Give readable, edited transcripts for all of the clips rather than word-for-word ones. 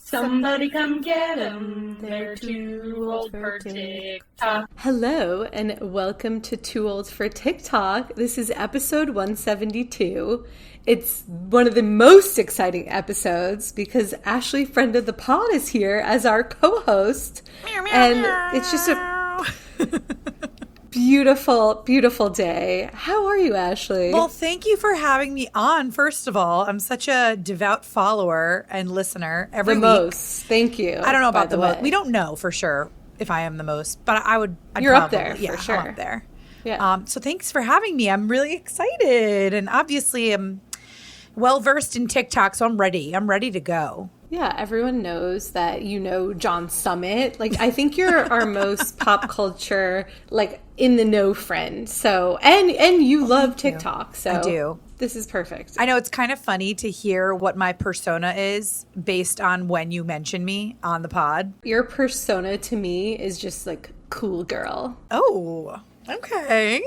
Somebody come get 'em. They're too old for TikTok. Hello, and welcome to Too Old for TikTok. This is episode 172. It's one of the most exciting episodes because Ashley, friend of the pod, is here as our co-host. And it's just a beautiful, beautiful day. How are you, Ashley? Well, thank you for having me on, first of all. I'm such a devout follower and listener every the week. Most. Thank you. I don't know about the most. way. We don't know for sure if I am the most, but I'd You're probably, up there, for sure. I'm up there. Yeah. So thanks for having me. I'm really excited. And obviously I'm well-versed in TikTok, so I'm ready. I'm ready to go. Yeah, everyone knows that you know John Summit. Like, I think you're our most pop culture, like, in the know friend. So, and you love TikTok. So I do. This is perfect. I know it's kind of funny to hear what my persona is based on when you mention me on the pod. Your persona to me is just like cool girl. Oh, okay.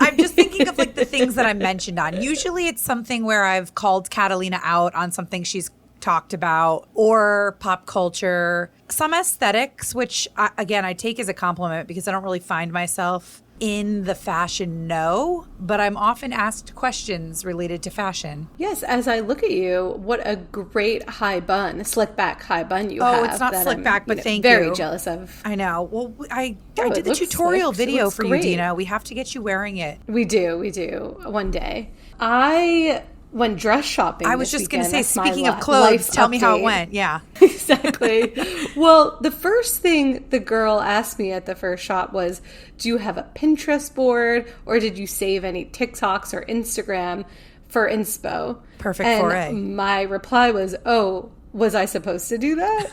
I'm just thinking of like the things that I mentioned on. Usually it's something where I've called Catalina out on something she's talked about, or pop culture, some aesthetics, which again, I take as a compliment because I don't really find myself in the fashion but I'm often asked questions related to fashion. Yes, as I look at you, what a great high bun, slick back high bun you have. Oh, it's not slick back, but thank you. Very jealous of. I know. Well, I did the tutorial video for you, Dina. We have to get you wearing it. We do. One day. I went dress shopping. I was just going to say, That's speaking of clothes, tell me how it went. Yeah. Exactly. Well, the first thing the girl asked me at the first shop was, do you have a Pinterest board or did you save any TikToks or Instagram for inspo? Perfect and foray. My reply was, oh, was I supposed to do that?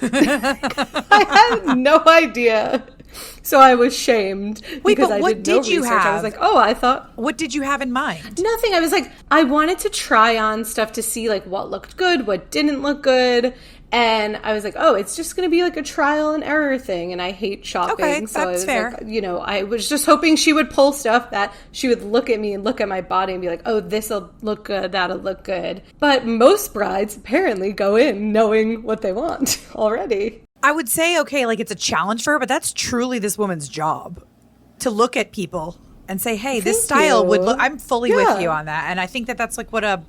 I had no idea. So I was shamed because I did no research. I was like, oh, I thought. What did you have in mind? Nothing. I was like, I wanted to try on stuff to see like what looked good, what didn't look good. And I was like, oh, it's just going to be like a trial and error thing. And I hate shopping. Okay, so that's fair. Like, I was just hoping she would pull stuff that she would look at me and look at my body and be like, oh, this'll look good, that'll look good. But most brides apparently go in knowing what they want already. I would say, okay, like it's a challenge for her, but that's truly this woman's job to look at people and say, hey, this style would look, I'm fully with you on that. And I think that that's like what a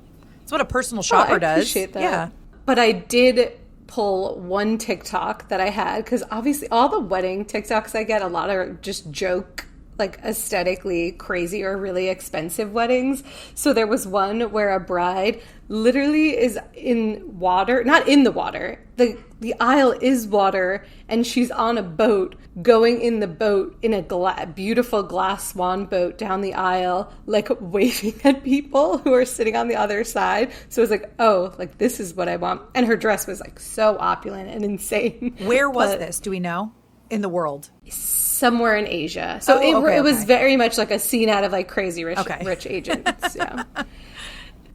personal shopper does. I appreciate that. Yeah. But I did pull one TikTok that I had because obviously all the wedding TikToks I get, a lot are just joke, like aesthetically crazy or really expensive weddings. So there was one where a bride literally is in water, not in the water. The aisle is water and she's on a boat, going in the boat in a beautiful glass swan boat down the aisle, like waving at people who are sitting on the other side. So it was like, oh, like this is what I want. And her dress was like so opulent and insane. Where was this? Do we know? In the world? Somewhere in Asia. So it was very much like a scene out of like Crazy Rich Agents. Yeah.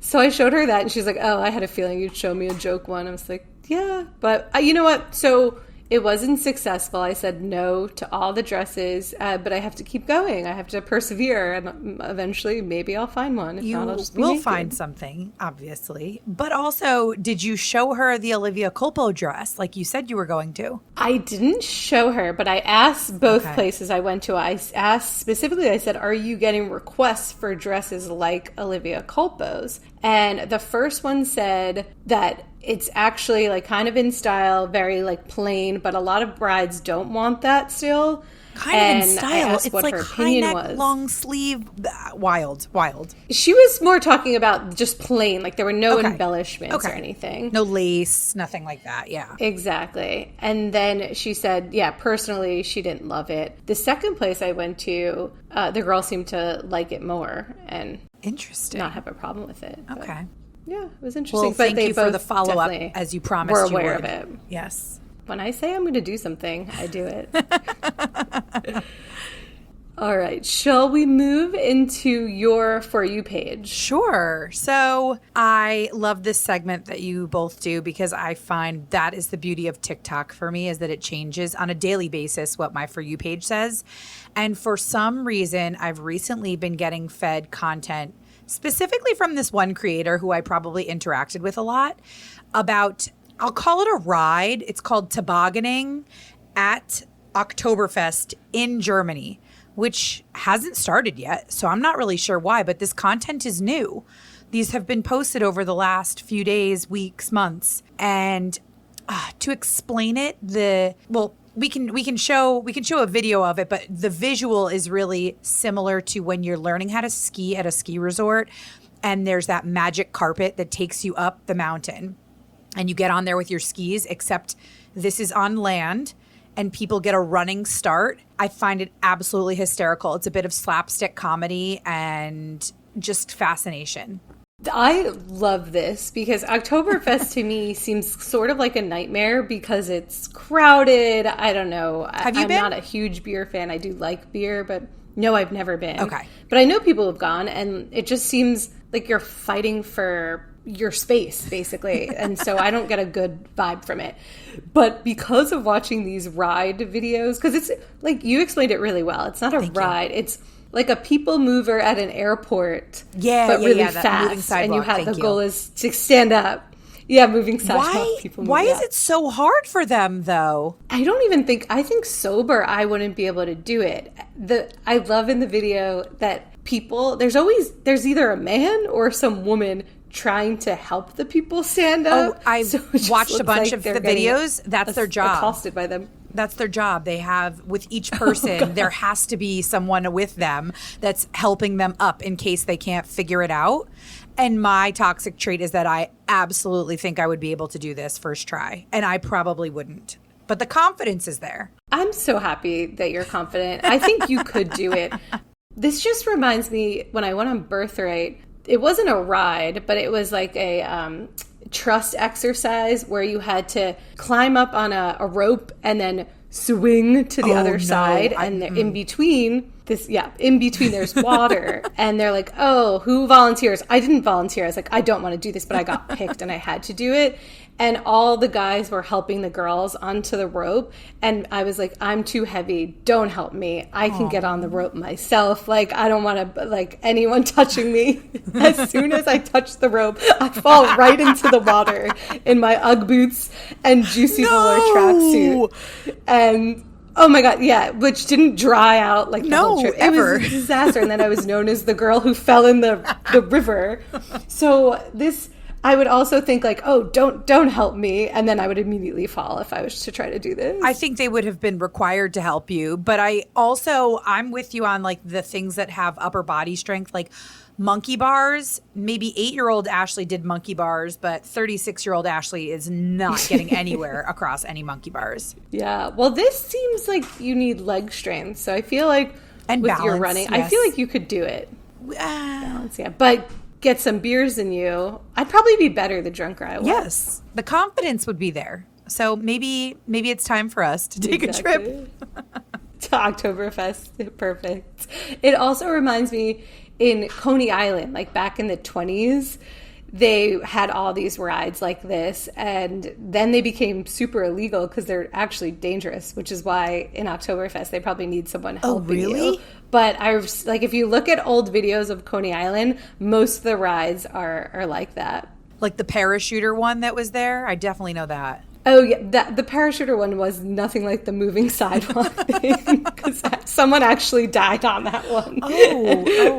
So I showed her that and she's like, oh, I had a feeling you'd show me a joke one. I was like, yeah, but you know what? So it wasn't successful. I said no to all the dresses, but I have to keep going. I have to persevere, and eventually maybe I'll find one. If not, I'll just be naked. Find something, obviously. But also, did you show her the Olivia Culpo dress like you said you were going to? I didn't show her, but I asked both places I went to. I asked specifically, I said, are you getting requests for dresses like Olivia Culpo's? And the first one said that it's actually like kind of in style, very like plain, but a lot of brides don't want that still. Kind of in style. It's like high neck, long sleeve, wild. She was more talking about just plain, like there were no embellishments or anything. No lace, nothing like that, yeah. Exactly. And then she said, yeah, personally, she didn't love it. The second place I went to, the girl seemed to like it more and interesting, not have a problem with it. Okay. Yeah, it was interesting. Well, thank you for the follow-up, as you promised you would. We're aware of it. Yes. When I say I'm going to do something, I do it. All right. Shall we move into your For You page? Sure. So I love this segment that you both do because I find that is the beauty of TikTok for me, is that it changes on a daily basis what my For You page says. And for some reason, I've recently been getting fed content specifically from this one creator who I probably interacted with a lot about I'll call it a ride. It's called tobogganing at Oktoberfest in Germany, which hasn't started yet. So I'm not really sure why, but this content is new. These have been posted over the last few days, weeks, months. And to explain it, we can show a video of it, but the visual is really similar to when you're learning how to ski at a ski resort, and there's that magic carpet that takes you up the mountain, and you get on there with your skis, except this is on land and people get a running start. I find it absolutely hysterical. It's a bit of slapstick comedy and just fascination. I love this because Oktoberfest to me seems sort of like a nightmare because it's crowded. I don't know. Have you been? I'm not a huge beer fan. I do like beer, but no, I've never been. Okay. But I know people have gone, and it just seems like you're fighting for your space, basically. And so I don't get a good vibe from it. But because of watching these ride videos, because it's like you explained it really well. It's not a ride. It's like a people mover at an airport, but really fast. And you have the goal is to stand up. Yeah, moving sidewalk. Why is it so hard for them, though? I think sober, I wouldn't be able to do it. I love in the video that there's either a man or some woman trying to help the people stand up. Oh, I've watched a bunch of the videos. That's their job. Accosted by them. That's their job. They have, with each person, there has to be someone with them that's helping them up in case they can't figure it out. And my toxic trait is that I absolutely think I would be able to do this first try. And I probably wouldn't. But the confidence is there. I'm so happy that you're confident. I think you could do it. This just reminds me, when I went on Birthright, it wasn't a ride, but it was like a trust exercise where you had to climb up on a rope and then swing to the other side. And in between there's water. And they're like, oh, who volunteers? I didn't volunteer. I was like, I don't want to do this, but I got picked and I had to do it. And all the guys were helping the girls onto the rope. And I was like, I'm too heavy. Don't help me. I can get on the rope myself. Like, I don't want to, like, anyone touching me. As soon as I touch the rope, I fall right into the water in my Ugg boots and Juicy Velour tracksuit. And oh my God, yeah, which didn't dry out like the whole trip. It was a disaster. And then I was known as the girl who fell in the river. So I would also think like, oh, don't help me. And then I would immediately fall if I was to try to do this. I think they would have been required to help you. But I'm with you on like the things that have upper body strength, like monkey bars. Maybe 8-year-old Ashley did monkey bars, but 36-year-old Ashley is not getting anywhere across any monkey bars. Yeah. Well, this seems like you need leg strength. So I feel like with balance, your running, yes. I feel like you could do it. Balance, yeah. But get some beers in you. I'd probably be better the drunker I was. Yes. The confidence would be there. So maybe it's time for us to take a trip. To Oktoberfest. Perfect. It also reminds me, in Coney Island, like back in the 20s, they had all these rides like this, and then they became super illegal because they're actually dangerous, which is why in Oktoberfest they probably need someone helping you. But I was like, if you look at old videos of Coney Island, most of the rides are like that. Like the parachuter one that was there? I definitely know that. Oh, yeah. The parachuter one was nothing like the moving sidewalk thing because someone actually died on that one.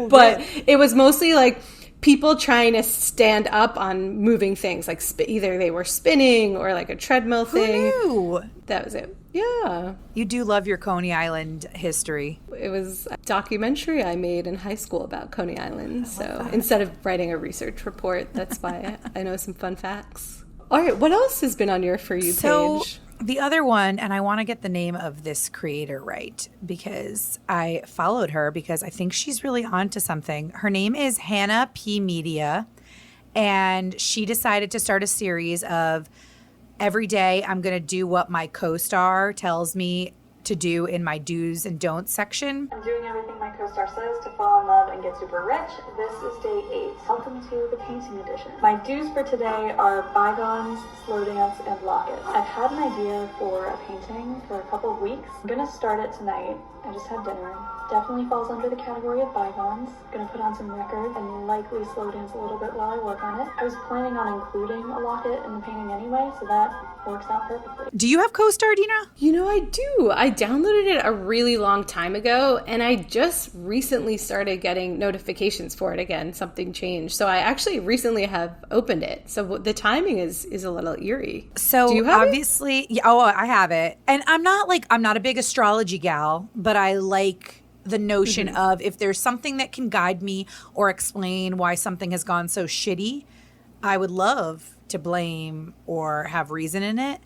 But it was mostly like people trying to stand up on moving things, like either they were spinning or like a treadmill thing. Who knew? That was it. Yeah. You do love your Coney Island history. It was a documentary I made in high school about Coney Island. So instead of writing a research report, that's why I know some fun facts. All right, what else has been on your For You page? So the other one, and I want to get the name of this creator right because I followed her because I think she's really onto something. Her name is Hannah P. Media, and she decided to start a series of every day I'm going to do what my co-star tells me to do in my do's and don'ts section. I'm doing everything my co-star says to fall in love and get super rich. This is day 8. Welcome to the painting edition. My do's for today are bygones, slow dance, and locket. I've had an idea for a painting for a couple of weeks. I'm gonna start it tonight. I just had dinner. Definitely falls under the category of bygones. Gonna put on some record and likely slow dance a little bit while I work on it. I was planning on including a locket in the painting anyway, so that works out perfectly. Do you have co-star, Dina? You know, I do. I downloaded it a really long time ago, and I just recently started getting notifications for it again. Something changed. So I actually recently have opened it. So the timing is a little eerie. So do you have obviously, yeah, oh, I have it. And I'm not a big astrology gal, but I like the notion of if there's something that can guide me or explain why something has gone so shitty, I would love to blame or have reason in it.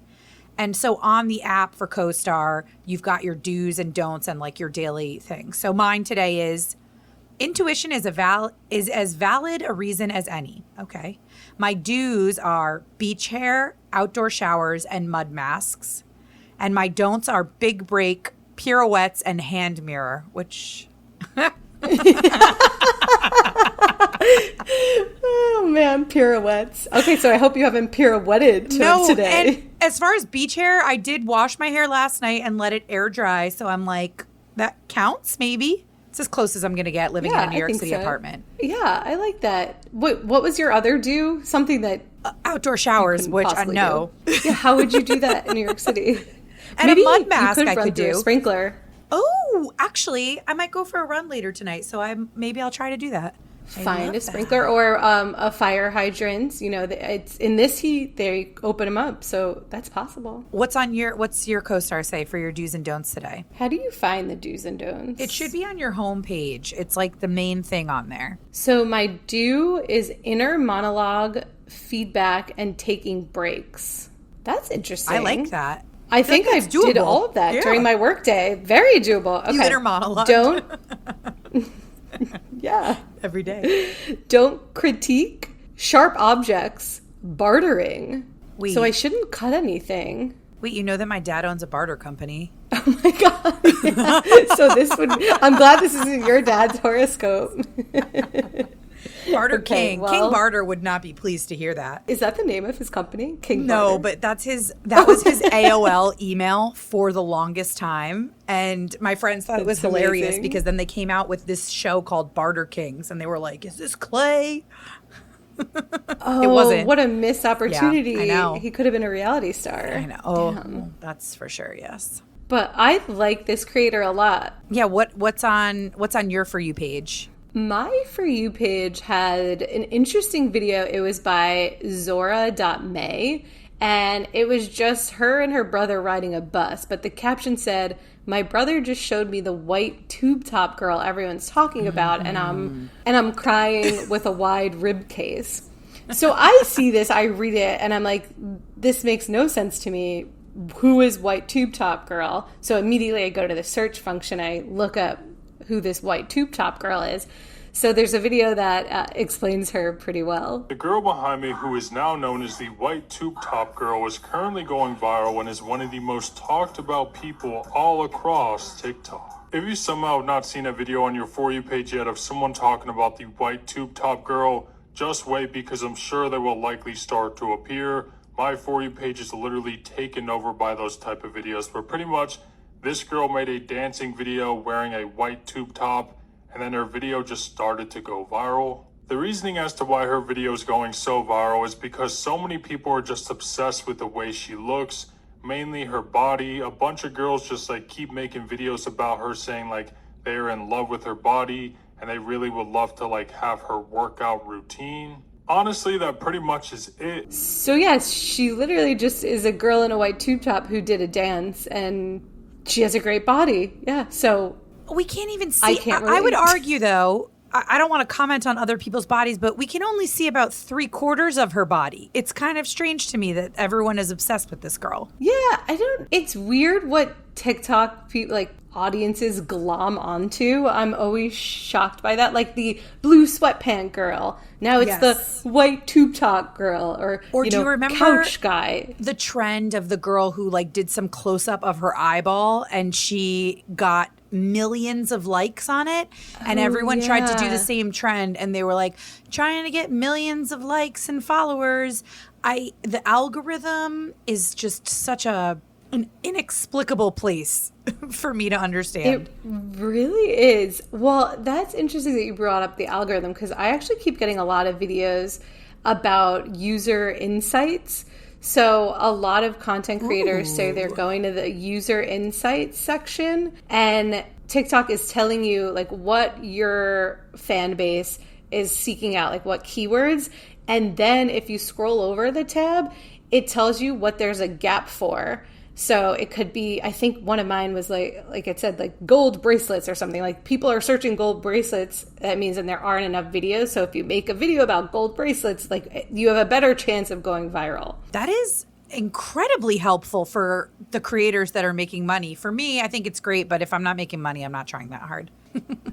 And so on the app for CoStar, you've got your do's and don'ts and like your daily things. So mine today is intuition is as valid a reason as any. Okay. My do's are beach hair, outdoor showers, and mud masks. And my don'ts are big break, pirouettes, and hand mirror, which... Oh man, pirouettes. Okay, so I hope you haven't pirouetted today. And as far as beach hair, I did wash my hair last night and let it air dry. So I'm like, that counts, maybe. It's as close as I'm going to get living in a New York City apartment. Yeah, I like that. What was your other do? Something that outdoor showers, which I know. Yeah, how would you do that in New York City? And maybe a mud mask I could do. A sprinkler. Oh, actually, I might go for a run later tonight. So maybe I'll try to do that. Find a sprinkler or a fire hydrant. You know, it's in this heat they open them up, so that's possible. What's your co-star say for your do's and don'ts today? How do you find the do's and don'ts? It should be on your homepage. It's like the main thing on there. So my do is inner monologue, feedback, and taking breaks. That's interesting. I like that. I think I did all of that during my workday. Very doable. Okay. You inner monologue. Don't. Yeah. Every day. Don't critique sharp objects, bartering. Wait. So I shouldn't cut anything. Wait, you know that my dad owns a barter company? Oh my God. Yeah. So I'm glad this isn't your dad's horoscope. Barter King. Well, King Barter would not be pleased to hear that. Is that the name of his company? King No, Barter? but that was his AOL email for the longest time. And my friends thought it was hilarious because then they came out with this show called Barter Kings and they were like, is this Clay? Oh, it wasn't. What a missed opportunity. Yeah, I know. He could have been a reality star. I know. Oh, that's for sure, yes. But I like this creator a lot. Yeah, what's on your For You page? My For You page had an interesting video. It was by Zora.May, and it was just her and her brother riding a bus. But the caption said, "My brother just showed me the white tube top girl everyone's talking about, and I'm crying with a wide rib case." So I see this, I read it, and I'm like, this makes no sense to me. Who is white tube top girl? So immediately I go to the search function. I look up who this white tube top girl is. So there's a video that explains her pretty well. The girl behind me, who is now known as the white tube top girl, is currently going viral and is one of the most talked about people all across TikTok. If you somehow have not seen a video on your For You page yet of someone talking about the white tube top girl, just wait, because I'm sure they will likely start to appear. My For You page is literally taken over by those type of videos where pretty much this girl made a dancing video wearing a white tube top, and then her video just started to go viral. The reasoning as to why her video is going so viral is because so many people are just obsessed with the way she looks, mainly her body. A bunch of girls just like keep making videos about her saying like they're in love with her body and they really would love to like have her workout routine. Honestly, that pretty much is it. So yes, she literally just is a girl in a white tube top who did a dance, and she has a great body. Yeah, so we can't even see. I would argue, though, I don't want to comment on other people's bodies, but we can only see about 3/4 of her body. It's kind of strange to me that everyone is obsessed with this girl. Yeah, it's weird what TikTok people, like audiences glom onto. I'm always shocked by that. Like the blue sweatpant girl. Now it's the white tube top girl, or do you remember couch guy. The trend of the girl who like did some close up of her eyeball and she got millions of likes on it, and everyone tried to do the same trend, and they were like trying to get millions of likes and followers. The algorithm is just such an inexplicable place for me to understand. It really is. Well, that's interesting that you brought up the algorithm, because I actually keep getting a lot of videos about user insights. So a lot of content creators say they're going to the user insights section, and TikTok is telling you like what your fan base is seeking out, like what keywords. And then if you scroll over the tab, it tells you what there's a gap for. So it could be, I think one of mine was like it said, like gold bracelets or something. Like people are searching gold bracelets. That means that there aren't enough videos. So if you make a video about gold bracelets, like you have a better chance of going viral. That is incredibly helpful for the creators that are making money. For me, I think it's great, but if I'm not making money, I'm not trying that hard.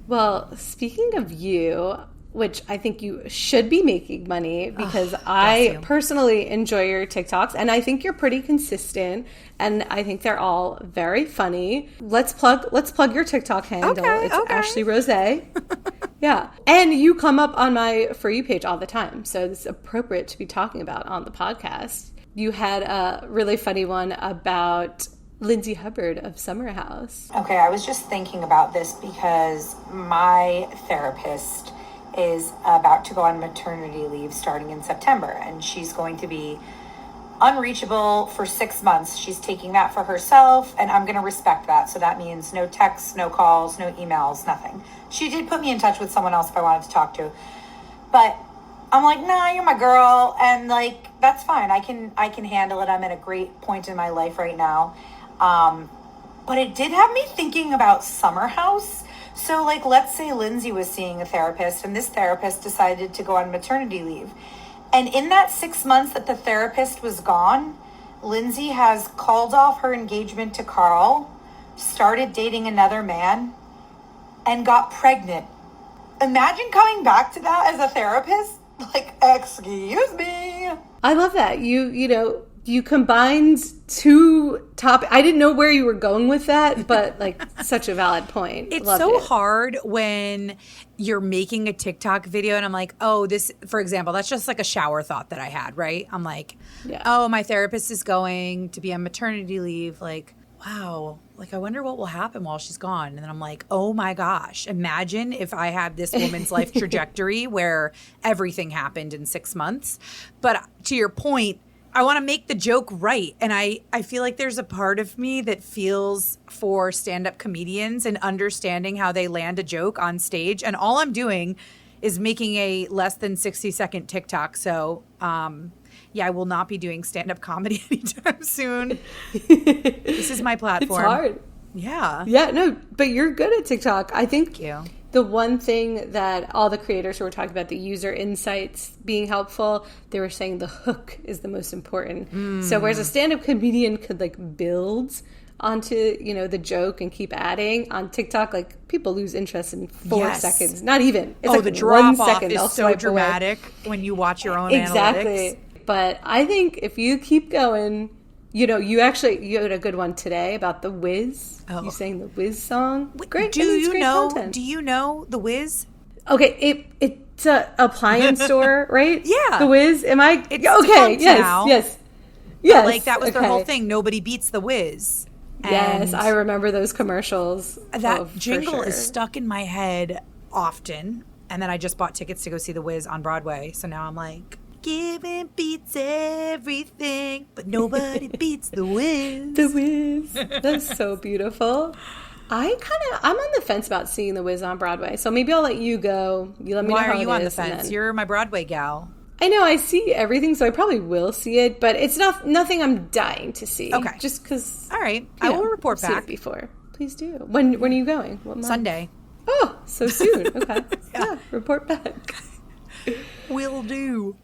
Well, speaking of you, which I think you should be making money, because I personally enjoy your TikToks, and I think you're pretty consistent, and I think they're all very funny. Let's plug your TikTok handle. It's Ashley Rose. Yeah. And you come up on my For You page all the time, so it's appropriate to be talking about on the podcast. You had a really funny one about Lindsay Hubbard of Summer House. Okay, I was just thinking about this because my therapist is about to go on maternity leave starting in September, and she's going to be unreachable for 6 months. She's taking that for herself, and I'm going to respect that. So that means no texts, no calls, no emails, nothing. She did put me in touch with someone else if I wanted to talk to, but I'm like, nah, you're my girl, and like that's fine. I can handle it. I'm at a great point in my life right now. But it did have me thinking about Summer House. So like, let's say Lindsay was seeing a therapist, and this therapist decided to go on maternity leave. And in that 6 months that the therapist was gone, Lindsay has called off her engagement to Carl, started dating another man, and got pregnant. Imagine coming back to that as a therapist. Like, excuse me. I love that. You combined two topics. I didn't know where you were going with that, but like such a valid point. It's Loved so it. hard when you're making a TikTok video and I'm like, oh, this, for example, that's just like a shower thought that I had, right? I'm like, oh, my therapist is going to be on maternity leave. Like, wow, like I wonder what will happen while she's gone. And then I'm like, oh my gosh, imagine if I had this woman's life trajectory where everything happened in 6 months. But to your point, I want to make the joke right. And I feel like there's a part of me that feels for stand-up comedians and understanding how they land a joke on stage. And all I'm doing is making a less than 60-second TikTok. So, I will not be doing stand-up comedy anytime soon. This is my platform. It's hard. Yeah. Yeah, no, but you're good at TikTok. I think Thank you. The one thing that all the creators who were talking about the user insights being helpful, they were saying the hook is the most important. So whereas a stand-up comedian could like build onto, the joke and keep adding, on TikTok, like people lose interest in 4 seconds. Not even. It's like the drop 1 off second. is so dramatic when you watch your own analytics. But I think if you keep going, you had a good one today about the Wiz. Oh. You sang the Wiz song. Great. Do you know the Wiz? Okay, it's a appliance store, right? Yeah. The Wiz. Am I it's okay? Yes. But like that was their whole thing. Nobody beats the Wiz. Yes, I remember those commercials. That jingle is stuck in my head often. And then I just bought tickets to go see the Wiz on Broadway. So now I'm like, giving beats everything, but nobody beats the Wiz. The Wiz. That's so beautiful. I'm on the fence about seeing the Wiz on Broadway. So maybe I'll let you go. You let me know how it is. Why are you on the fence? You're my Broadway gal. I know, I see everything, so I probably will see it, but it's nothing I'm dying to see. Okay. Just because. All right. I will report back. Seen it before. Please do. When are you going? What month? Sunday. Oh, so soon. Okay. yeah, report back. Will do.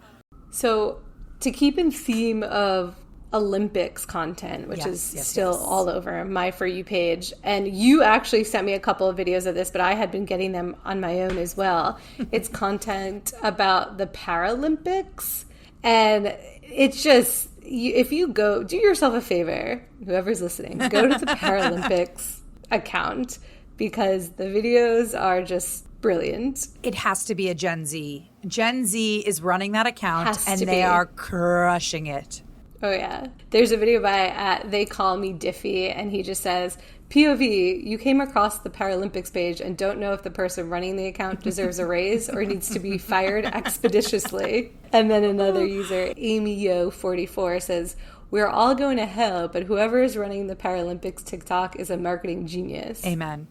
So, to keep in theme of Olympics content, which Yes, is still all over my For You page. And you actually sent me a couple of videos of this, but I had been getting them on my own as well. It's content about the Paralympics. And it's just, if you go, do yourself a favor, whoever's listening, go to the Paralympics account, because the videos are just brilliant. It has to be a Gen Z. Gen Z is running that account, Has and to they be. are crushing it. Oh, yeah. There's a video by They Call Me Diffie, and he just says, POV, you came across the Paralympics page and don't know if the person running the account deserves a raise or needs to be fired expeditiously. And then another user, AmyYo44, says, we're all going to hell, but whoever is running the Paralympics TikTok is a marketing genius. Amen.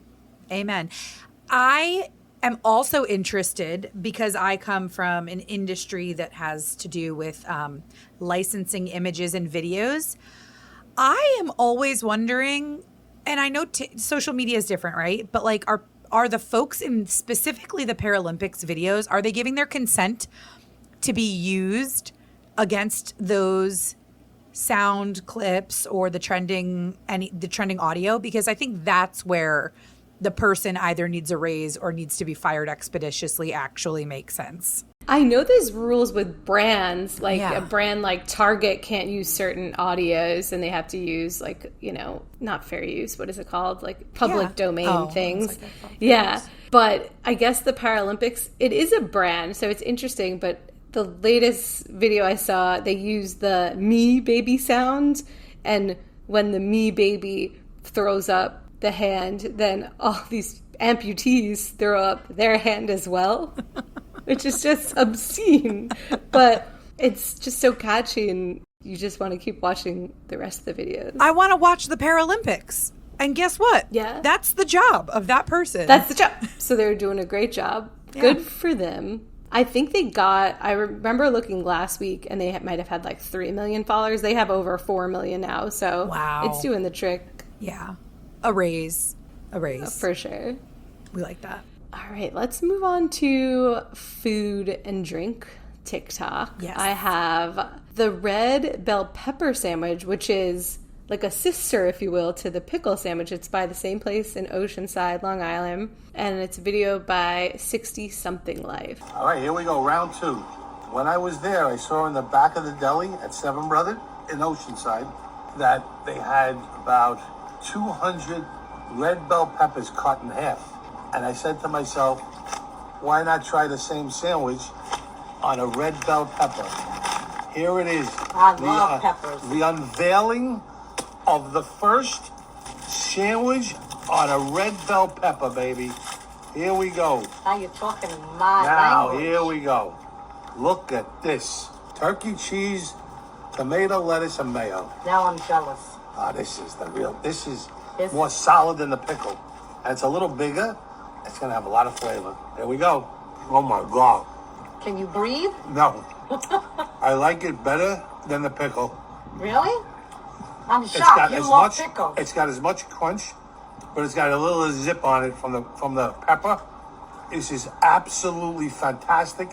Amen. I am also interested, because I come from an industry that has to do with licensing images and videos. I am always wondering, and I know social media is different, right? But like, are the folks in specifically the Paralympics videos, are they giving their consent to be used against those sound clips or the trending audio? Because I think that's where the person either needs a raise or needs to be fired expeditiously actually makes sense. I know there's rules with brands, like Yeah. a brand like Target can't use certain audios, and they have to use, like, you know, not fair use, what is it called? Like public domain things. Yeah. But I guess the Paralympics, it is a brand, so it's interesting. But the latest video I saw, they used the Me Baby sound, and when the Me Baby throws up the hand, then all these amputees throw up their hand as well, which is just obscene. But it's just so catchy, and you just want to keep watching the rest of the videos. I want to watch the Paralympics. And guess what? Yeah. That's the job of that person. That's the job. So they're doing a great job. Yeah. Good for them. I think they got, I remember looking last week, and they might have had like 3 million followers. They have over 4 million now. So Wow. it's doing the trick. Yeah. A raise. For sure. We like that. All right, let's move on to food and drink TikTok. Yes. I have the red bell pepper sandwich, which is like a sister, if you will, to the pickle sandwich. It's by the same place in Oceanside, Long Island, and it's a video by 60 Something Life. All right, here we go, round two. When I was there, I saw in the back of the deli at Seven Brother in Oceanside that they had about 200 red bell peppers cut in half. And I said to myself, why not try the same sandwich on a red bell pepper? Here it is. I love peppers. The unveiling of the first sandwich on a red bell pepper, baby. Here we go. Now you're talking my Now, language. here we go. Look at this. Turkey cheese, tomato, lettuce, and mayo. Now I'm jealous. Ah, this is the real, this is This- more solid than the pickle. And it's a little bigger. It's going to have a lot of flavor. Here we go. Oh, my God. Can you breathe? No. I like it better than the pickle. Really? I'm It's shocked. got You as love much. pickle. It's got as much crunch, but it's got a little zip on it from the pepper. This is absolutely fantastic.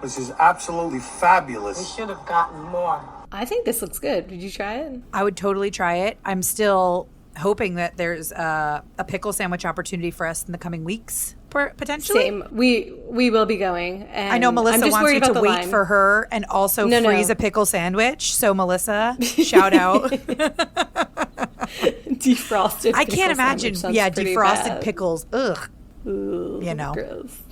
This is absolutely We fabulous. should have gotten more. I think this looks good. Did you try it? I would totally try it. I'm still hoping that there's a pickle sandwich opportunity for us in the coming weeks, potentially. Same. We will be going. And I know I'm Melissa just wants worried you to about the wait line. for her and also No, no. freeze a pickle sandwich. So Melissa, shout out. Defrosted. I pickle can't imagine. sandwich sounds Yeah, pretty defrosted bad. pickles. Ugh. Ooh, You know. gross.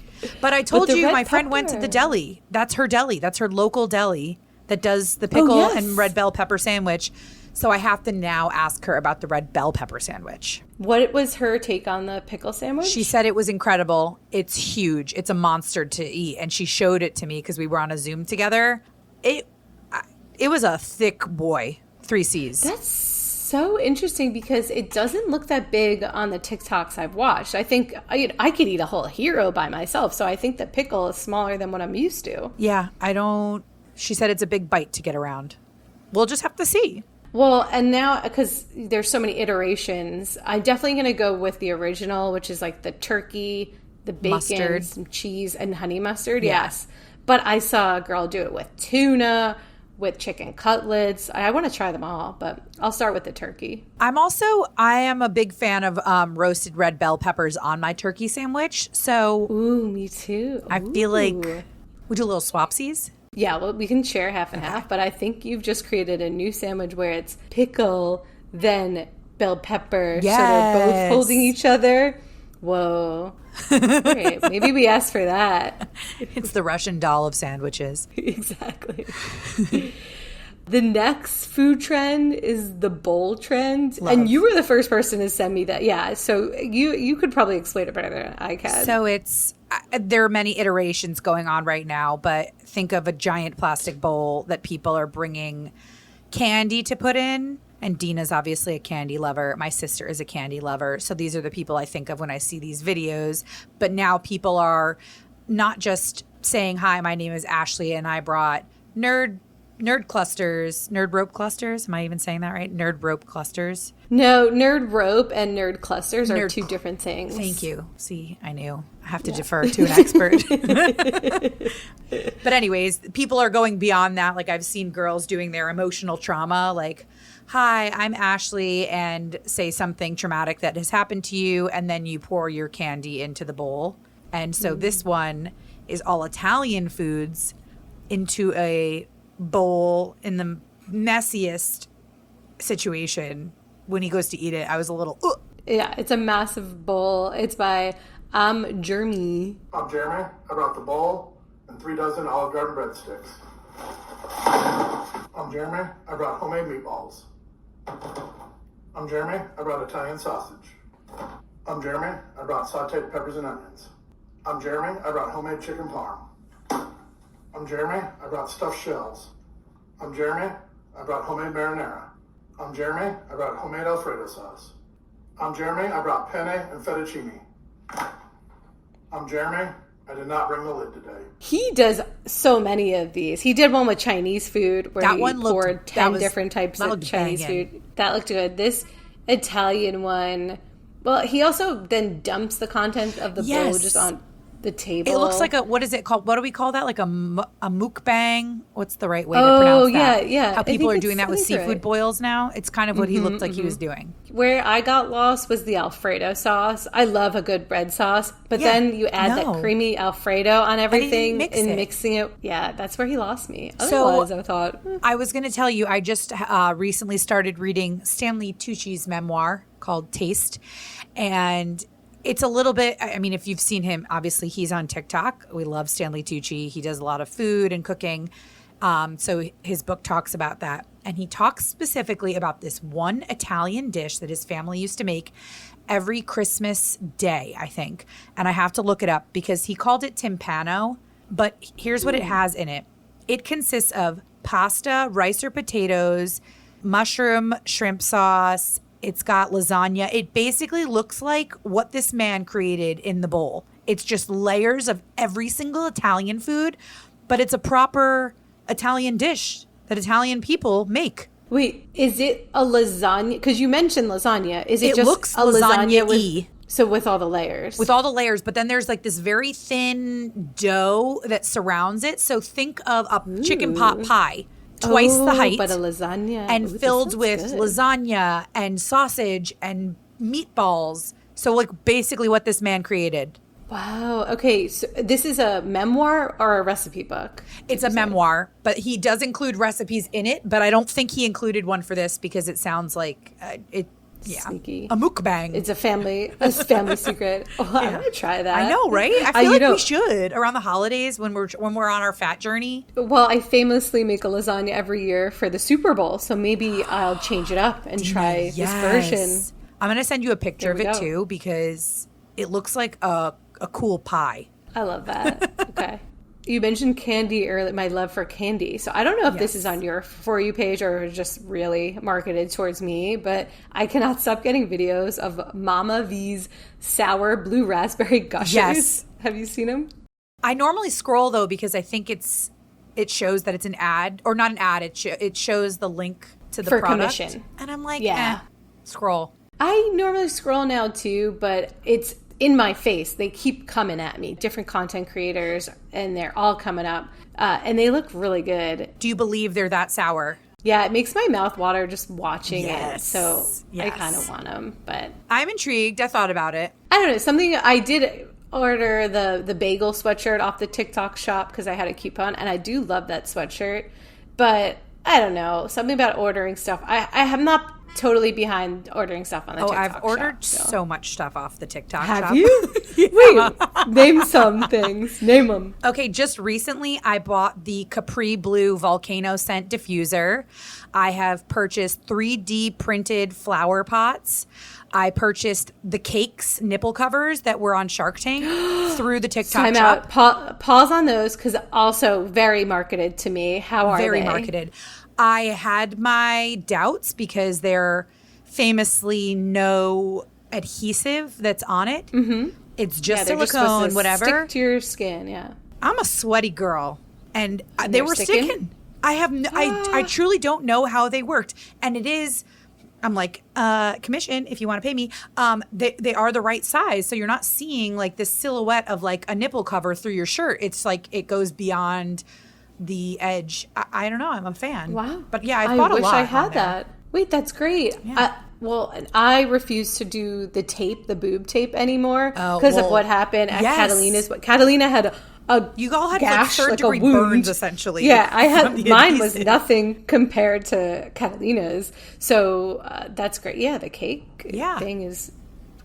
But I told the you red my friend went to the pepper. deli. That's her deli. That's her local deli that does the pickle yes. and red bell pepper sandwich. So I have to now ask her about the red bell pepper sandwich. What was her take on the pickle sandwich? She said it was incredible. It's huge. It's a monster to eat. And she showed it to me because we were on a Zoom together. It was a thick boy. 3 C's. That's so interesting because it doesn't look that big on the TikToks I've watched. I think I could eat a whole hero by myself. So I think the pickle is smaller than what I'm used to. Yeah, she said it's a big bite to get around. We'll just have to see. Well, and now, because there's so many iterations, I'm definitely going to go with the original, which is like the turkey, the bacon, Mustard. some cheese, and honey mustard. Yeah. Yes. But I saw a girl do it with tuna, with chicken cutlets. I want to try them all, but I'll start with the turkey. I am a big fan of roasted red bell peppers on my turkey sandwich. So Ooh, me too. I feel like we do a little swapsies. Yeah, well, we can share half and half, but I think you've just created a new sandwich where it's pickle, then bell pepper. Yes. So they're both holding each other. Whoa. Great. Maybe we asked for that. It's the Russian doll of sandwiches. Exactly. The next food trend is the bowl trend. Love. And you were the first person to send me that. Yeah, so you could probably explain it better than I can. So there are many iterations going on right now, but think of a giant plastic bowl that people are bringing candy to put in. And Dina's obviously a candy lover. My sister is a candy lover. So these are the people I think of when I see these videos. But now people are not just saying, hi, my name is Ashley, and I brought nerd rope clusters. Am I even saying that right? Nerd rope clusters. No, nerd rope and nerd clusters are two different things. Thank you. See, I knew. I have to defer to an expert. But anyways, people are going beyond that. Like I've seen girls doing their emotional trauma, like, hi, I'm Ashley, and say something traumatic that has happened to you, and then you pour your candy into the bowl. And so this one is all Italian foods into a bowl in the messiest situation. When he goes to eat it, I was a little, ugh. Yeah, it's a massive bowl. It's by Jeremy. I'm Jeremy. I brought the bowl and 3 dozen Olive Garden breadsticks. I'm Jeremy. I brought homemade meatballs. I'm Jeremy. I brought Italian sausage. I'm Jeremy. I brought sauteed peppers and onions. I'm Jeremy. I brought homemade chicken parm. I'm Jeremy. I brought stuffed shells. I'm Jeremy. I brought homemade marinara. I'm Jeremy. I brought homemade Alfredo sauce. I'm Jeremy. I brought penne and fettuccine. I'm Jeremy. I did not bring the lid today. He does so many of these. He did one with Chinese food where That he one looked- poured 10 different types that of looked Chinese banging. food. That looked good. This Italian one, well, he also then dumps the content of the bowl Yes. just on the table. It looks like what is it called? What do we call that? Like a mukbang? What's the right way to pronounce that? yeah. How I people think are doing that with I think seafood right. boils now. It's kind of what he looked like he was doing. Where I got lost was the Alfredo sauce. I love a good bread sauce, but Yeah, then you add no. that creamy Alfredo on everything mix and it. mixing it. Yeah, that's where he lost me. So- Otherwise, I thought, I was going to tell you, I just recently started reading Stanley Tucci's memoir called Taste. And it's a little bit, I mean, if you've seen him, obviously he's on TikTok. We love Stanley Tucci. He does a lot of food and cooking. So his book talks about that. And he talks specifically about this one Italian dish that his family used to make every Christmas day, I think. And I have to look it up because he called it timpano. But here's what it has in it. It consists of pasta, rice or potatoes, mushroom, shrimp sauce. It's got lasagna. It basically looks like what this man created in the bowl. It's just layers of every single Italian food, but it's a proper Italian dish that Italian people make. wait, is it a lasagna? Because you mentioned lasagna. Is it, It just looks a lasagna lasagna-y. with all the layers? With all the layers, but then there's like this very thin dough that surrounds it. So think of a chicken pot pie, twice the height. But a lasagna. And Ooh, this filled sounds with good. lasagna and sausage and meatballs. So like basically what this man created. Wow. Okay, so this is a memoir or a recipe book? It's a memoir, but he does include recipes in it, but I don't think he included one for this because it sounds like Sneaky. a mukbang. It's a family secret. Oh, I want to try that. I know, right? I feel you like we should around the holidays when we're on our fat journey. Well, I famously make a lasagna every year for the Super Bowl, so maybe I'll change it up and try this version. I'm going to send you a picture of There we it go. too because it looks like a cool pie. I love that. Okay. You mentioned candy earlier, my love for candy. So I don't know if this is on your For You page or just really marketed towards me, but I cannot stop getting videos of Mama V's sour blue raspberry gushers. Yes. Have you seen them? I normally scroll though because I think it shows that it's an ad or not an ad. It shows the link to the For product, commission. and I'm like, Yeah. scroll. I normally scroll now too, but it's in my face. They keep coming at me, different content creators, and they're all coming up. And they look really good. Do you believe they're that sour? Yeah, it makes my mouth water just watching it. So I Yes. kind of want them. But I'm intrigued. I thought about it. I don't know. Something I did order the bagel sweatshirt off the TikTok shop because I had a coupon. And I do love that sweatshirt. But I don't know. Something about ordering stuff. I am not totally behind ordering stuff on the TikTok shop. I've ordered so. so much stuff off the TikTok Have shop. you? Wait, name some things. Name them. Okay, just recently I bought the Capri Blue Volcano Scent Diffuser. I have purchased 3D printed flower pots. I purchased the cakes nipple covers that were on Shark Tank through the TikTok Time shop. out. Pause on those because also very marketed to me. How are Very they? marketed. I had my doubts because they're famously no adhesive that's on it. Mm-hmm. It's just they're just silicone, supposed to whatever. stick to your skin. Yeah. I'm a sweaty girl, and they they're were sticking? sticking. I have I truly don't know how they worked, and it is. I'm like, commission if you want to pay me. They are the right size, so you're not seeing like this silhouette of like a nipple cover through your shirt. It's like it goes beyond the edge. I don't know. I'm a fan. Wow. But yeah, I bought a lot. I wish I on had there. that. Wait, that's great. Yeah. And I refuse to do the tape, the boob tape anymore Oh, because of well, what happened at yes. Catalina's. But Catalina had a You all had gash, like like a third-degree wound. burns, essentially. Yeah, I had from the mine was adhesive. nothing compared to Catalina's. So that's great. Yeah, the cake thing is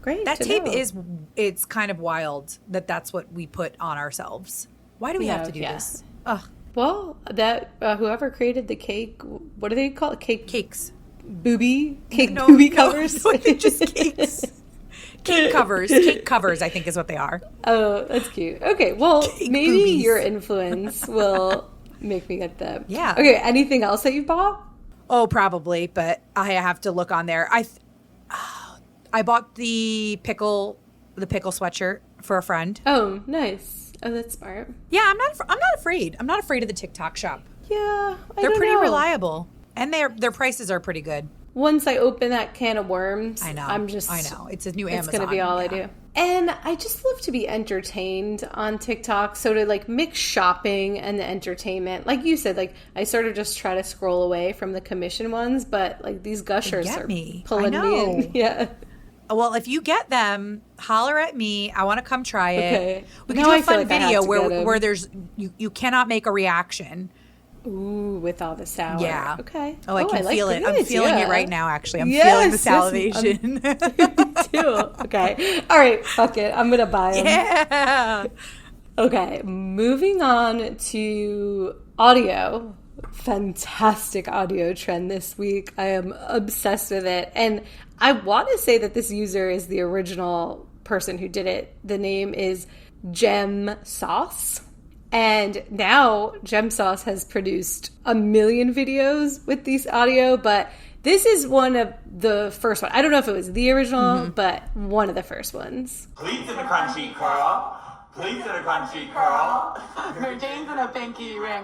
great. That to tape know. it's kind of wild that that's what we put on ourselves. Why do we have to do this? Ugh. Well, that whoever created the cake, what do they call it? Cakes. Booby cake No, booby no, covers. no, they're just cakes. Cake covers. Cake covers, I think, is what they are. Oh, that's cute. Okay, well, maybe boobies. your influence will make me get them. Yeah. Okay, anything else that you bought? Oh, probably, but I have to look on there. I bought the pickle sweatshirt for a friend. Oh, nice. Oh, that's smart. Yeah, I'm not afraid. I'm not afraid of the TikTok shop. Yeah, They're pretty reliable, and their prices are pretty good. Once I open that can of worms, I know. I know. It's a new It's Amazon. going to be all I yeah. do. And I just love to be entertained on TikTok. So to like mix shopping and the entertainment, like you said, like I sort of just try to scroll away from the commission ones, but like these gushers Get are me. pulling I me in. know. Yeah. Well, if you get them, holler at me. I want to come try it. Okay. We can Now do I a feel fun like I have video to get 'em. where there's you cannot make a reaation. Ooh, with all the sour. Yeah. Okay. Oh, I can like feel it. good I'm feeling idea. it right now, actually. I'm Yes, feeling the yes, salivation. Too. Okay. All right. Fuck it. I'm going to buy them. Yeah. Okay. Moving on to audio. Fantastic audio trend this week. I am obsessed with it. And I want to say that this user is the original person who did it. The name is Gem Sauce. And now Gem Sauce has produced 1 million videos with these audio, but this is one of the first one. I don't know if it was the original, but one of the first ones. Please to the crunchy curl. Please to the crunchy curl. Mary Jane's in a pinky ring.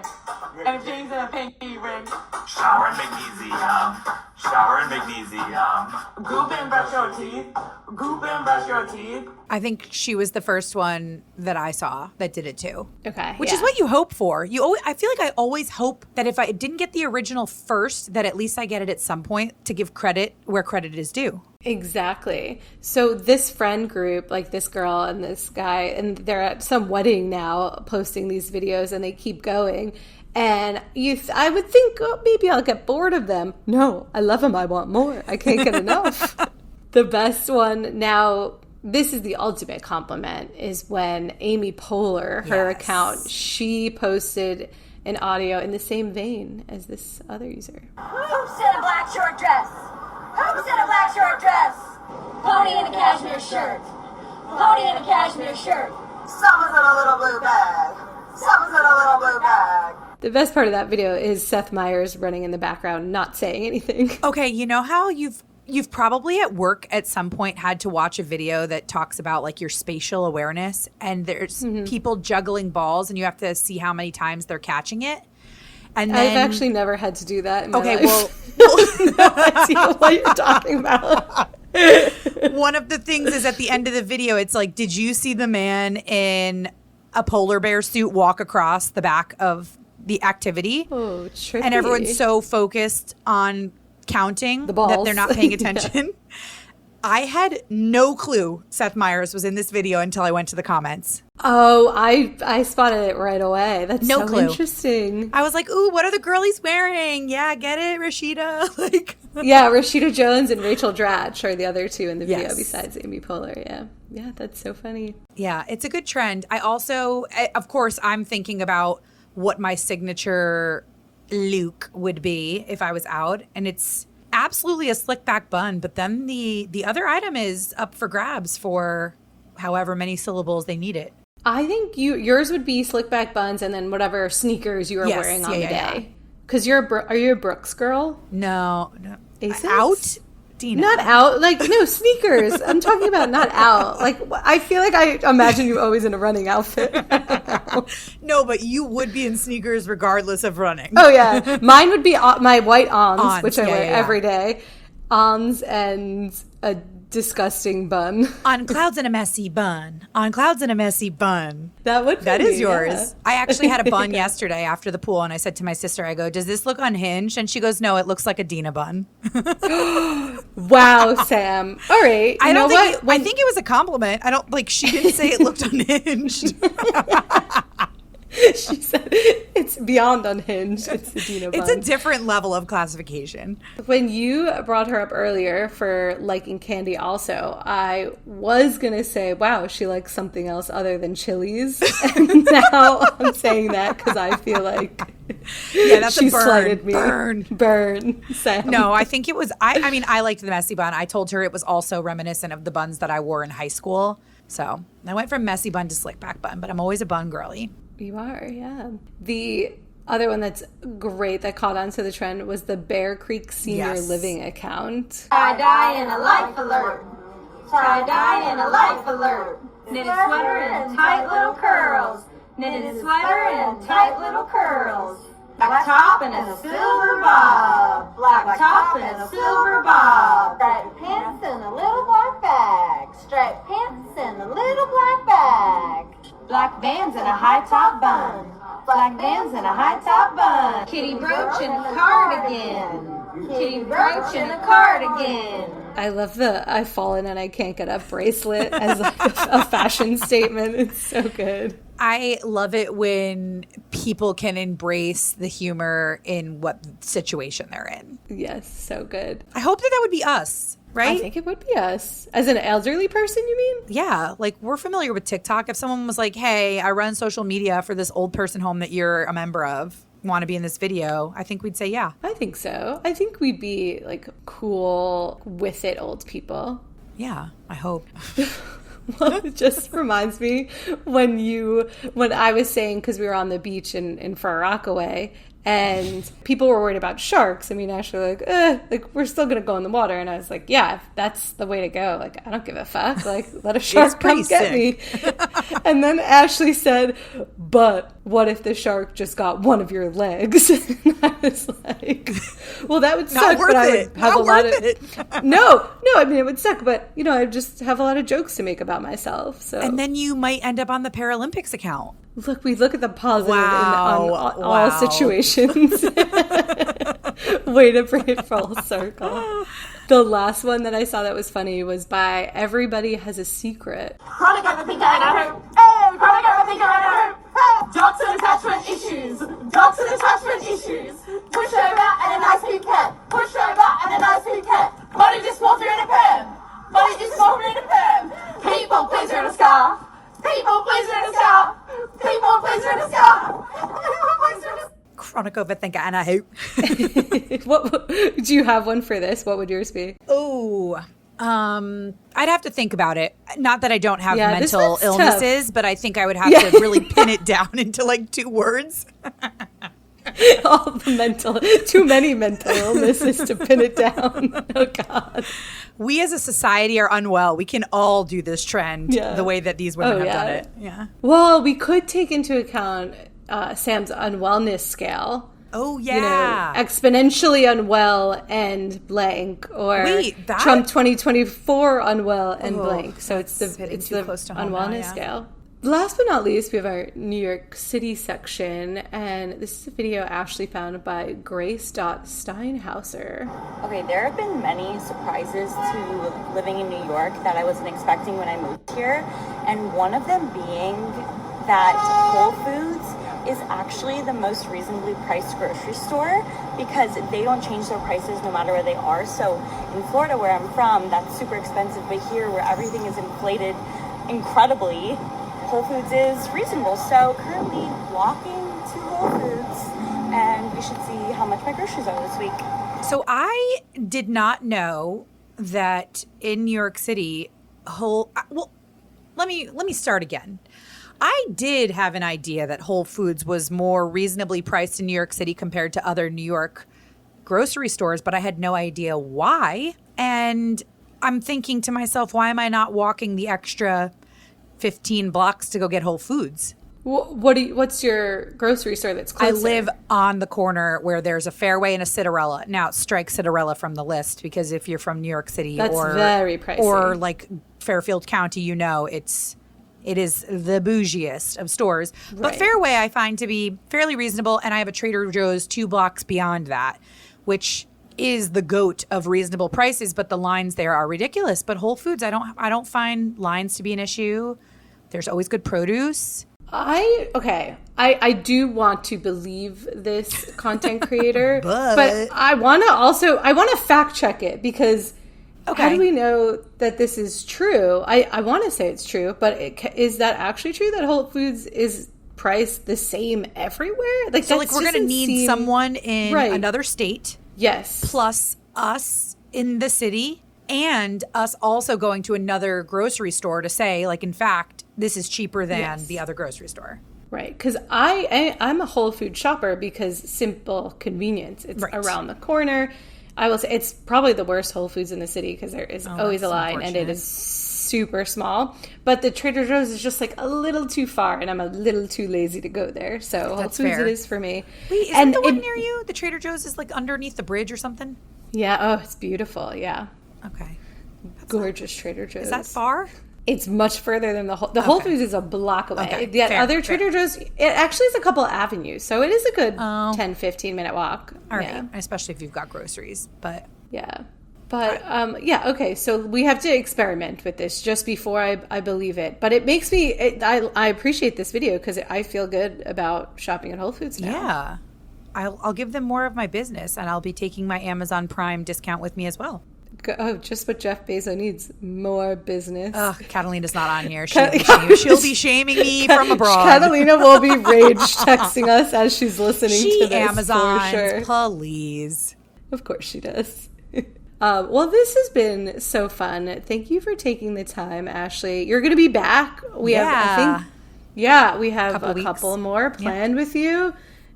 And Jane's in a pinky ring. Shower and magnesium. Shower and magnesium. Goop and brush your teeth. Goop and brush your teeth. I think she was the first one that I saw that did it too. Okay. Which yeah. is what you hope for. I feel like I always hope that if I didn't get the original first, that at least I get it at some point to give credit where credit is due. Exactly. So this friend group, like this girl and this guy, and they're at some wedding now posting these videos and they keep going. And I would think, oh, maybe I'll get bored of them. No, I love them. I want more. I can't get enough. The best one now, this is the ultimate compliment, is when Amy Poehler, her account, she posted an audio in the same vein as this other user. Who's in a black short dress? Who's in a black short dress? Pony in a cashmere shirt. Pony in a cashmere shirt. Someone's in a little blue bag. Someone's in a little blue bag. The best part of that video is Seth Meyers running in the background, not saying anything. Okay, you know how you've probably at work at some point had to watch a video that talks about like your spatial awareness, and there's people juggling balls and you have to see how many times they're catching it. And then, I've actually never had to do that in my okay, life. well, no idea what you're talking about. One of the things is at the end of the video, it's like, did you see the man in a polar bear suit walk across the back of the activity? Oh, trippy. And everyone's so focused on counting the balls that they're not paying attention. Yeah. I had no clue Seth Meyers was in this video until I went to the comments. Oh, I spotted it right away. That's no so clue. Interesting. I was like, ooh, what are the girlies wearing? Yeah, get it, Rashida? Like, yeah, Rashida Jones and Rachel Dratch are the other two in the video, yes, besides Amy Poehler. Yeah. Yeah, that's so funny. Yeah, it's a good trend. I also, of course, I'm thinking about what my signature look would be if I was out. And it's absolutely a slick back bun, but then the other item is up for grabs for however many syllables they need it. I think yours would be slick back buns and then whatever sneakers you are wearing on the day. Because are you a Brooks girl? No. Aces? Out? Dina. Not out. Like, no, sneakers. I'm talking about not out. Like, I feel like I imagine you always in a running outfit. No, but you would be in sneakers regardless of running. Oh, yeah. Mine would be my white Ons, which I wear every day. Ons and a disgusting bun. On clouds in a messy bun. On clouds in a messy bun. That is yours. Yeah. I actually had a bun yesterday after the pool, and I said to my sister, I go, does this look unhinged? And she goes, no, it looks like a Dina bun. Wow, Sam. All right. I think it was a compliment. She didn't say it looked unhinged. She said it's beyond unhinged. It's the Dina bun. It's a different level of classification. When you brought her up earlier for liking candy also, I was going to say, wow, she likes something else other than Chili's. And now I'm saying that because I feel like that's she a burn. slighted me. Burn. Sam. No, I think it was, I liked the messy bun. I told her it was also reminiscent of the buns that I wore in high school. So I went from messy bun to slick back bun, but I'm always a bun girly. You are, yeah. The other one that's great that caught on to the trend was the Bear Creek Senior Living account. Tie-dye and a life alert. Tie-dye and a life alert. Knitted sweater and tight little curls. Knitted sweater and tight little curls. Black top and a silver bob. Black top and a silver bob. Striped pants and a little black bag. Striped pants and a little black bag. Black Vans and a high top bun. Black Vans and a high top bun. Kitty brooch and a cardigan. Kitty brooch and a cardigan. I love the I've fallen and I can't get up bracelet as like a fashion statement. It's so good. I love it when people can embrace the humor in what situation they're in. Yes, so good. I hope that would be us, right? I think it would be us. As an elderly person, you mean? Yeah, like we're familiar with TikTok. If someone was like, hey, I run social media for this old person home that you're a member of, want to be in this video, I think we'd say yeah. I think so. I think we'd be like cool with it old people. Yeah, I hope. Well, it just reminds me when I was saying, because we were on the beach in Far Rockaway, and people were worried about sharks. I mean, Ashley like we're still gonna go in the water, and I was like, yeah, that's the way to go. Like, I don't give a fuck. Like, let a shark come get me. And then Ashley said, but what if the shark just got one of your legs? And I was like, well, that would suck. But I would have a lot of no. I mean, it would suck, but I'd just have a lot of jokes to make about myself. So, and then you might end up on the Paralympics account. Look, we look at the positive in all situations. Way to bring it full circle. The last one that I saw that was funny was by Everybody Has a Secret. Chronic everything I know. Hey, chronic everything I know. Dogs and attachment issues. Dogs and attachment issues. Push over and a nice big cat. Push over and a nice big cat. Body dysmorphia in a perm. Body dysmorphia in a perm. People pleaser in a scarf. People pleaser in a scarf. People pleaser in a scarf. People pleaser in a scarf. Chronic overthinker, and I hope. What do you have one for this? What would yours be? Oh, I'd have to think about it. Not that I don't have mental illnesses, tough. But I think I would have to really pin it down into like 2 words. All the too many mental illnesses to pin it down. Oh God. We as a society are unwell. We can all do this trend the way that these women have done it. Yeah. Well, we could take into account Sam's unwellness scale. Oh, yeah. Exponentially unwell and blank, or Wait, that? Trump 2024 unwell and blank. So it's the close to home unwellness now, yeah. scale. Last but not least, we have our New York City section, and this is a video Ashley found by Grace.Steinhauser. Okay, there have been many surprises to living in New York that I wasn't expecting when I moved here, and one of them being that Whole Foods is actually the most reasonably priced grocery store because they don't change their prices no matter where they are. So in Florida, where I'm from, that's super expensive, but here where everything is inflated incredibly, Whole Foods is reasonable. So currently walking to Whole Foods, and we should see how much my groceries are this week. So I did not know that in New York City, let me start again. I did have an idea that Whole Foods was more reasonably priced in New York City compared to other New York grocery stores, but I had no idea why. And I'm thinking to myself, why am I not walking the extra 15 blocks to go get Whole Foods? What's your grocery store that's closer? I live on the corner where there's a Fairway and a Citarella. Now, strike Citarella from the list because if you're from New York City that's very pricey. Or like Fairfield County, it is the bougiest of stores. Right. But Fairway I find to be fairly reasonable, and I have a Trader Joe's 2 blocks beyond that, which is the GOAT of reasonable prices, but the lines there are ridiculous. But Whole Foods, I don't find lines to be an issue. There's always good produce. I do want to believe this content creator, but I want to fact check it because how do we know that this is true? I want to say it's true, but is that actually true that Whole Foods is priced the same everywhere? So we're going to need someone in another state. Yes. Plus us in the city and us also going to another grocery store to say, like, in fact, this is cheaper than the other grocery store. Right. Because I'm a Whole Food shopper because simple convenience. It's around the corner. I will say it's probably the worst Whole Foods in the city because there is always a line and it is super small. But the Trader Joe's is just like a little too far and I'm a little too lazy to go there. So Whole Foods it is for me. Wait, isn't the one near you? The Trader Joe's is like underneath the bridge or something? Yeah. Oh, it's beautiful. Yeah. Okay. Gorgeous Trader Joe's. Is that far? It's much further than the Whole Foods is a block away. Okay. The other Trader Joe's, it actually is a couple avenues. So it is a good 10, 15-minute walk. All right. Especially if you've got groceries. But yeah. But okay. So we have to experiment with this just before I believe it. But it makes me, I appreciate this video because I feel good about shopping at Whole Foods now. Yeah. I'll give them more of my business and I'll be taking my Amazon Prime discount with me as well. Oh, just what Jeff Bezos needs, more business. Ugh, Catalina's not on here. She'll be shaming me from abroad. Catalina will be rage texting us as she's listening to this. Amazons, for sure. Please. Of course she does. Well, this has been so fun. Thank you for taking the time, Ashley. You're going to be back. We have a couple more planned with you.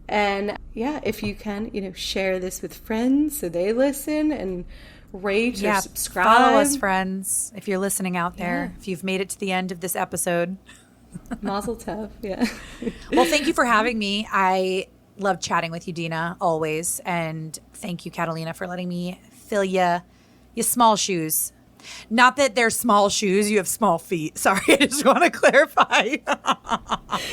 And if you can, share this with friends so they listen and rate or subscribe. Follow us, friends, if you're listening out there. If you've made it to the end of this episode. Mazel tov, Well, thank you for having me. I love chatting with you, Dina, always. And thank you, Catalina, for letting me fill your small shoes. Not that they're small shoes, you have small feet. Sorry, I just want to clarify.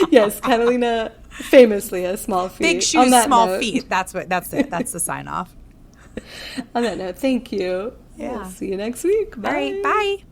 Yes, Catalina famously has small feet. Big shoes, small feet. That's it. That's the sign off. On that note, thank you. Yeah. We'll see you next week. Bye. All right, bye.